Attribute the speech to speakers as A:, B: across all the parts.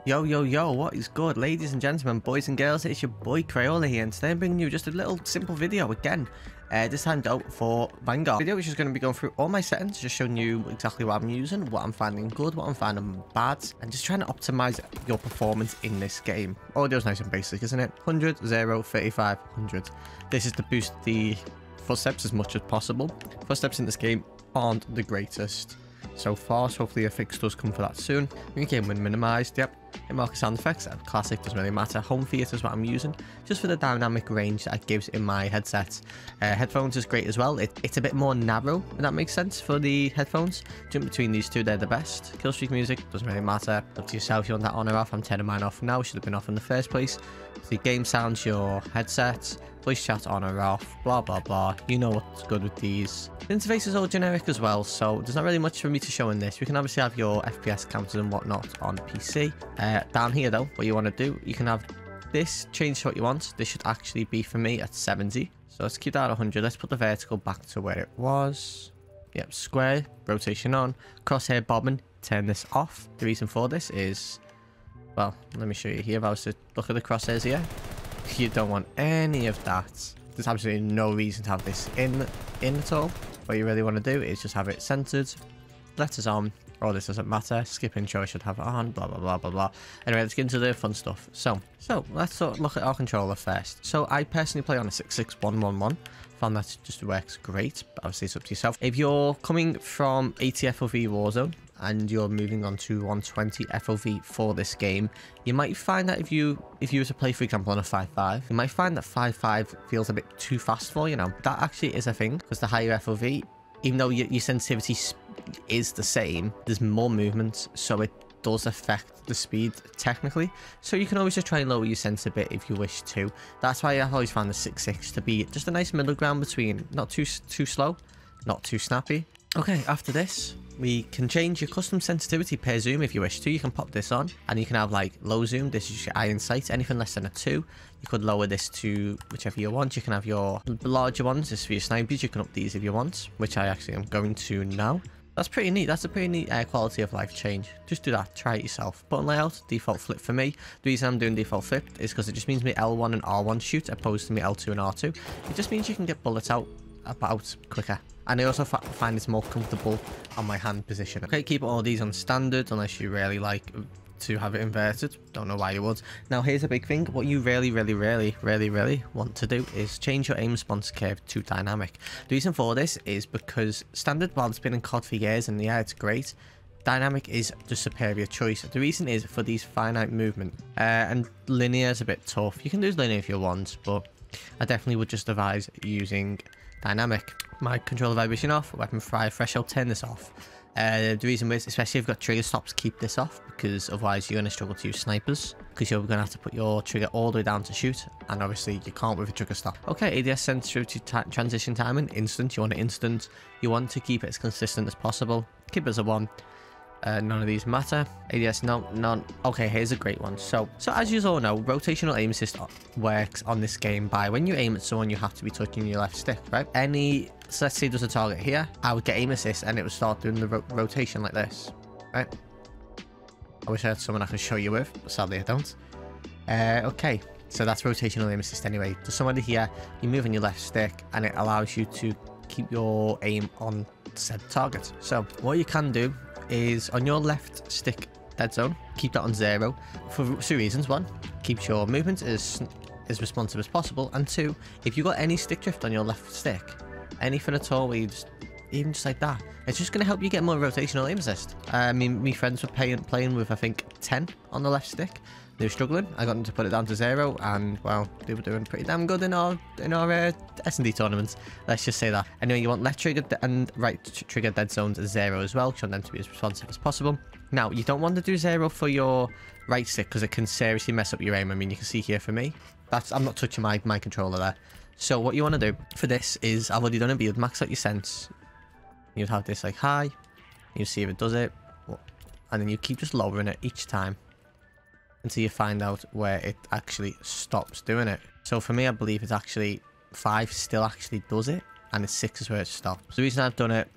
A: Yo, yo, yo, what is good, ladies and gentlemen, boys and girls? It's your boy Crayola here, and today I'm bringing you just a little simple video again. This time out for Vanguard video, which is going to be going through all my settings, just showing you exactly what I'm using, what I'm finding good, what I'm finding bad, and just trying to optimize your performance in this game. Audio's nice and basic, isn't it? 100, 0, 35, 100. This is to boost the footsteps as much as possible. Footsteps in this game aren't the greatest so far, so hopefully a fix does come for that soon. Game when minimized, yep. Marker sound effects, classic, doesn't really matter. Home theater is what I'm using, just for the dynamic range that it gives in my headset. Headphones is great as well. It's a bit more narrow, if that makes sense, for the headphones. Jump between these two, they're the best. Killstreak music, doesn't really matter. Up to yourself, you want that on or off. I'm turning mine off now, should have been off in the first place. So the game sounds, your headset, voice chat on or off, blah blah blah. You know what's good with these. The interface is all generic as well, so there's not really much for me to show in this. You can obviously have your FPS counters and whatnot on PC. Down here though, what you want to do, you can have this change to what you want. This should actually be for me at 70. So let's keep that at 100. Let's put the vertical back to where it was. Yep, square, rotation on, crosshair bobbing, turn this off. The reason for this is, well, let me show you here. If I was to look at the crosshairs here, you don't want any of that. There's absolutely no reason to have this in at all. What you really want to do is just have it centered, letters on. Oh, this doesn't matter. Skip intro, I should have it on, blah, blah, blah, blah, blah. Anyway, let's get into the fun stuff. So let's look at our controller first. So I personally play on a 66111. Found that just works great, but obviously it's up to yourself. If you're coming from 80 FOV Warzone and you're moving on to 120 FOV for this game, you might find that if you were to play, for example, on a 5.5, you might find that 5.5 feels a bit too fast for you now. That actually is a thing, because the higher FOV, even though your sensitivity is the same, there's more movement, so it does affect the speed technically. So you can always just try and lower your sensor a bit if you wish to. That's why I've always found the 6.6 to be just a nice middle ground between not too slow, not too snappy. Okay, after this, we can change your custom sensitivity per zoom if you wish to. You can pop this on and you can have like low zoom. This is your eye in sight. Anything less than a 2, you could lower this to whichever you want. You can have your larger ones. This is for your snipers. You can up these if you want, which I actually am going to now. That's pretty neat. That's a pretty neat quality of life change. Just do that. Try it yourself. Button layout, default flip for me. The reason I'm doing default flip is because it just means me L1 and R1 shoot opposed to me L2 and R2. It just means you can get bullets out about quicker. And I also find it's more comfortable on my hand position. Okay, keep all these on standard unless you really like to have it inverted. Don't know why you would. Now here's a big thing. What you really want to do is change your aim response curve to dynamic. The reason for this is because standard, while it's been in COD for years and yeah, it's great, dynamic is the superior choice. The reason is for these finite movement, and linear is a bit tough. You can do linear if you want, but I definitely would just advise using dynamic. My controller vibration off, weapon fire threshold, turn this off. The reason is, especially if you've got trigger stops, keep this off, because otherwise you're going to struggle to use snipers, because you're going to have to put your trigger all the way down to shoot, and obviously you can't with a trigger stop. Okay, ADS sensitivity transition timing, instant. You want it instant. You want to keep it as consistent as possible. Keep it as a 1. None of these matter. ADS, no, none. Okay, here's a great one. So as you all know, rotational aim assist works on this game by when you aim at someone, you have to be touching your left stick, right? So let's say there's a target here. I would get aim assist and it would start doing the rotation like this, right? I wish I had someone I could show you with, but sadly I don't. Okay, so that's rotational aim assist anyway. There's somebody here, you move on your left stick and it allows you to keep your aim on said target. So what you can do is on your left stick dead zone, keep that on 0 for 2 reasons. 1, keeps your movement as responsive as possible, and 2, if you got any stick drift on your left stick, anything at all where you even just like that, it's just going to help you get more rotational aim assist. I mean, my friends were playing with I think 10 on the left stick. They were struggling. I got them to put it down to 0, and well, they were doing pretty damn good in our S&D tournaments. Let's just say that. Anyway, you want left trigger and right trigger dead zones at 0 as well. You want them to be as responsive as possible. Now, you don't want to do 0 for your right stick because it can seriously mess up your aim. I mean, you can see here for me, I'm not touching my controller there. So what you want to do for this is, I've already done it, but you'd max out your sense. You'd have this like high. You see if it does it, and then you keep just lowering it each time until you find out where it actually stops doing it. So for me, I believe it's actually 5 still actually does it, and it's 6 is where it stops. The reason I've done it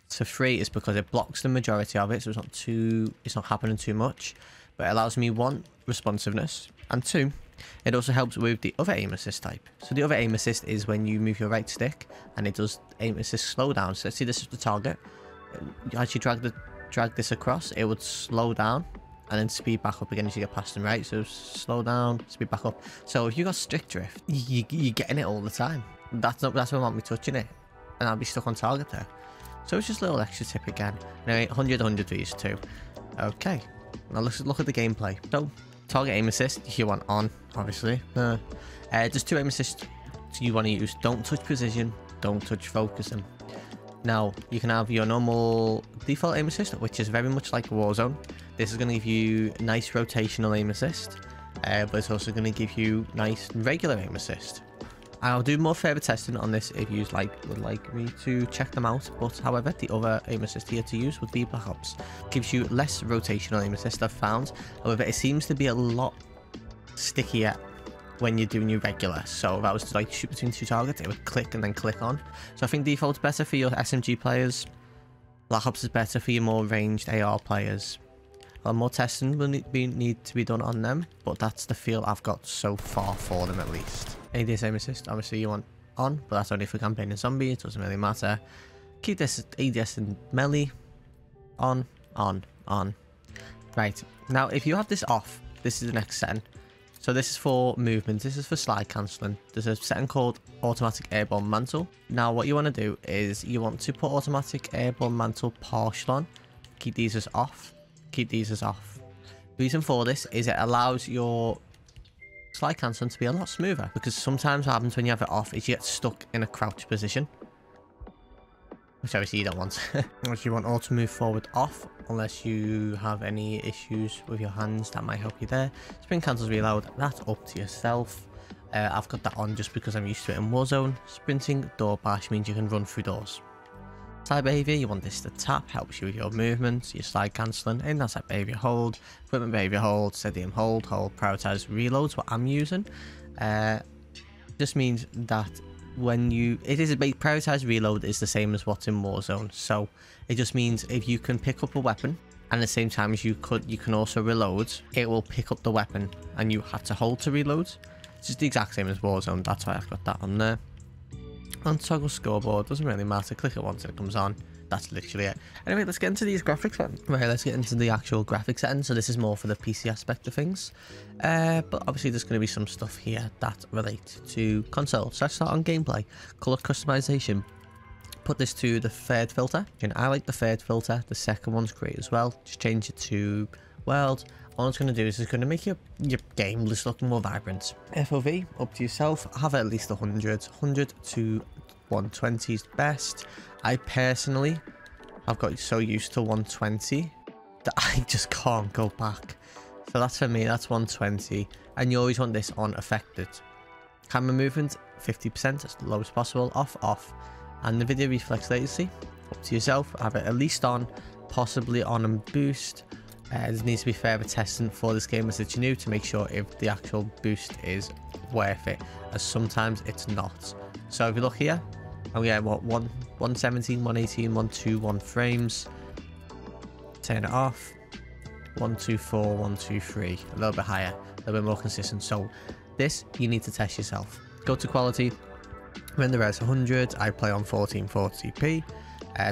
A: to 3 is because it blocks the majority of it, so it's not happening too much. but it allows me 1, responsiveness, and 2, it also helps with the other aim assist type. So the other aim assist is when you move your right stick and it does aim assist slow down. So let's see, this is the target. As you drag this across, it would slow down and then speed back up again as you get past them, right? So slow down, speed back up. So if you got stick drift, you're getting it all the time. That's when I won't be touching it, and I'll be stuck on target there. So it's just a little extra tip again. Anyway, 100 for these two. Okay, now let's look at the gameplay. So target aim assist, you want on, obviously. Just 2 aim assists you want to use. Don't touch precision, don't touch focusing. Now, you can have your normal default aim assist, which is very much like Warzone. This is going to give you nice rotational aim assist, but it's also going to give you nice regular aim assist. I'll do more further testing on this if you would like me to check them out, but however, the other aim assist here to use would be Black Ops. Gives you less rotational aim assist, I've found. However, it seems to be a lot stickier when you're doing your regular. So if I was to shoot between 2 targets, it would click and then click on. So I think default's better for your SMG players. Black Ops is better for your more ranged AR players. More testing will need to be done on them, but that's the feel I've got so far for them, at least. ADS aim assist, obviously you want on, but that's only for campaign and zombie. It doesn't really matter. Keep this ADS and melee on. Right, now if you have this off, this is the next setting. So this is for movement, this is for slide cancelling. There's a setting called automatic airborne mantle. Now what you want to do is you want to put automatic airborne mantle partial on. Keep these as off. Keep these as off. The reason for this is it allows your slide cancelling to be a lot smoother, because sometimes what happens when you have it off is you get stuck in a crouch position, which obviously you don't want. You want auto move forward off, unless you have any issues with your hands, that might help you there. Sprint cancels reload, that's up to yourself. I've got that on just because I'm used to it in Warzone. Sprinting door bash means you can run through doors. Side behavior, you want this to tap, helps you with your movements, your slide cancelling. In that side behavior, hold. Equipment behavior, hold. Steady aim, hold. Prioritize reloads, what I'm using. Just means that when prioritize reload is the same as what's in Warzone. So it just means if you can pick up a weapon and at the same time as you can also reload, it will pick up the weapon and you have to hold to reload. It's just the exact same as Warzone, that's why I've got that on there. On toggle scoreboard, doesn't really matter, click it once and it comes on. That's literally it. Anyway, let's get into these graphics then. Right, let's get into the actual graphics setting. So this is more for the PC aspect of things. But obviously there's going to be some stuff here that relate to console. So let's start on gameplay. Color customization. Put this to the third filter. And I like the third filter. The second one's great as well. Just change it to world. All it's going to do is it's going to make your game just look more vibrant. FOV, up to yourself. Have at least 100. 100 to 120 is best. I personally have got so used to 120 that I just can't go back. So that's for me, that's 120. And you always want this on affected. Camera movement, 50%, as low as possible. Off. And the video reflex latency, up to yourself. Have it at least on, possibly on and boost. There needs to be further testing for this game as it's new to make sure if the actual boost is worth it, as sometimes it's not. So if you look here, we get what 117, 118, 121 frames. Turn it off. 124, 123, a little bit higher, a little bit more consistent. So this you need to test yourself. Go to quality, render res 100. I play on 1440p.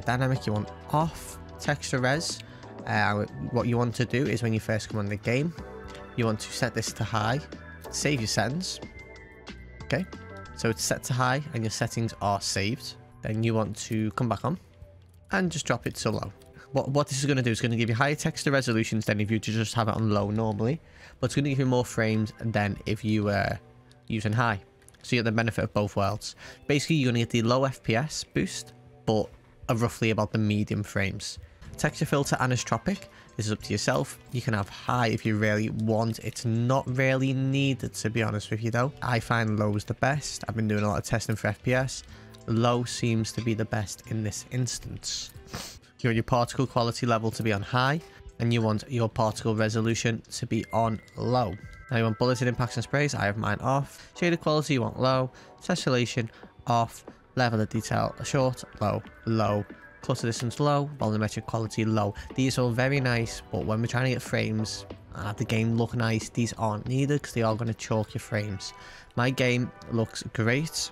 A: Dynamic you want off. Texture res. What you want to do is when you first come on the game, you want to set this to high, save your settings. Okay, so it's set to high and your settings are saved. Then you want to come back on and just drop it to low. What this is going to do is going to give you higher texture resolutions than if you just have it on low normally, but it's going to give you more frames than if you were using high. So you get the benefit of both worlds. Basically, you're going to get the low FPS boost, but roughly about the medium frames. Texture filter anisotropic. This is up to yourself. You can have high if you really want. It's not really needed, to be honest with you, though. I find low is the best. I've been doing a lot of testing for FPS. Low seems to be the best in this instance. You want your particle quality level to be on high, and you want your particle resolution to be on low. Now you want bulleted impacts and sprays. I have mine off. Shader quality you want low. Tessellation off. Level of detail short, low, low, cluster distance low, volumetric quality low. These are all very nice, but when we're trying to get frames and have the game look nice, these aren't needed because they are going to chalk your frames. My game looks great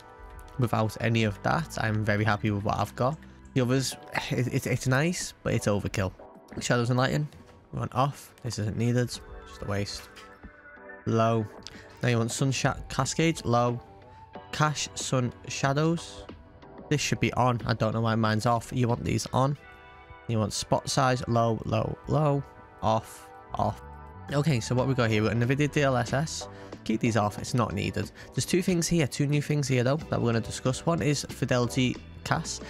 A: without any of that. I'm very happy with what I've got. The others, it's nice, but it's overkill. Shadows and lighting, we want off. This isn't needed, just a waste. Low. Now you want sun cascades, low. Cache sun shadows. This should be on. I don't know why mine's off. You want these on. You want spot size, low, low, low, off, off. Okay, so what we got here, we've got NVIDIA DLSS. Keep these off, it's not needed. There's two new things here though that we're going to discuss. One is Fidelity CAS.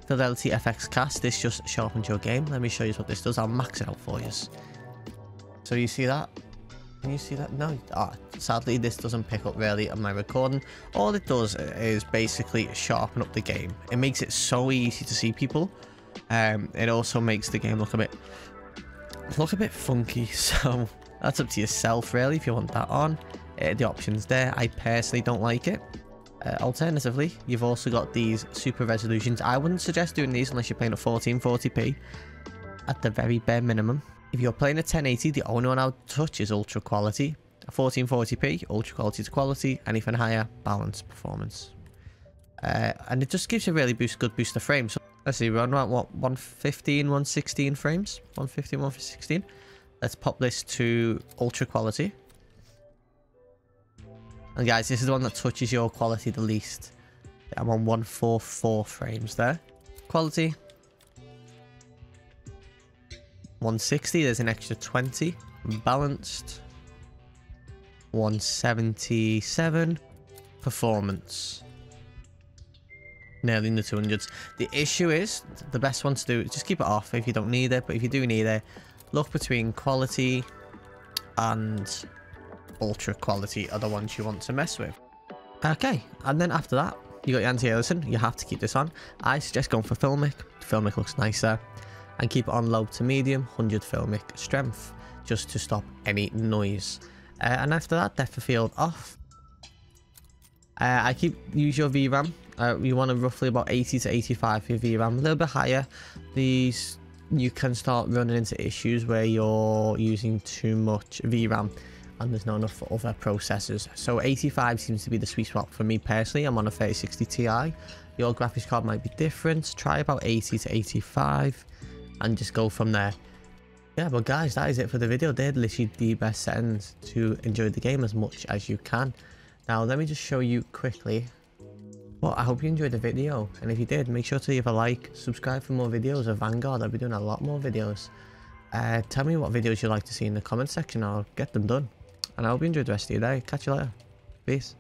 A: Fidelity FX CAS. This just sharpens your game. Let me show you what this does. I'll max it out for you. So you see that? Can you see that? No. Sadly, this doesn't pick up really on my recording. All it does is basically sharpen up the game. It makes it so easy to see people. It also makes the game look a bit funky. So that's up to yourself really if you want that on. The options there. I personally don't like it. Alternatively, you've also got these super resolutions. I wouldn't suggest doing these unless you're playing at 1440p at the very bare minimum. If you're playing at 1080, the only one I would touch is ultra quality. 1440p, ultra quality to quality. Anything higher, balanced performance. And it just gives you a really good boost of frames. So let's see, we're on what, 115, 116 frames? 115, 116. Let's pop this to ultra quality. And guys, this is the one that touches your quality the least. I'm on 144 frames there. Quality. 160, there's an extra 20. Balanced. 177. Performance. Nearly in the 200s. The issue is, the best one to do is just keep it off if you don't need it. But if you do need it, look between quality and ultra quality are the ones you want to mess with. Okay, and then after that, you got your anti-aliasing. You have to keep this on. I suggest going for filmic. Filmic looks nicer. And keep it on low to medium, 100 filmic strength, just to stop any noise. And after that, depth of field off. Use your VRAM. You want roughly about 80 to 85 for your VRAM. A little bit higher. These, you can start running into issues where you're using too much VRAM and there's not enough for other processors. So 85 seems to be the sweet spot for me personally. I'm on a 3060 Ti. Your graphics card might be different. Try about 80 to 85 and just go from there. Yeah, but guys, that is it for the video. They're literally the best settings to enjoy the game as much as you can. Now, let me just show you quickly. Well, I hope you enjoyed the video. And if you did, make sure to leave a like, subscribe for more videos of Vanguard. I'll be doing a lot more videos. Tell me what videos you'd like to see in the comment section. I'll get them done. And I hope you enjoyed the rest of your day. Catch you later. Peace.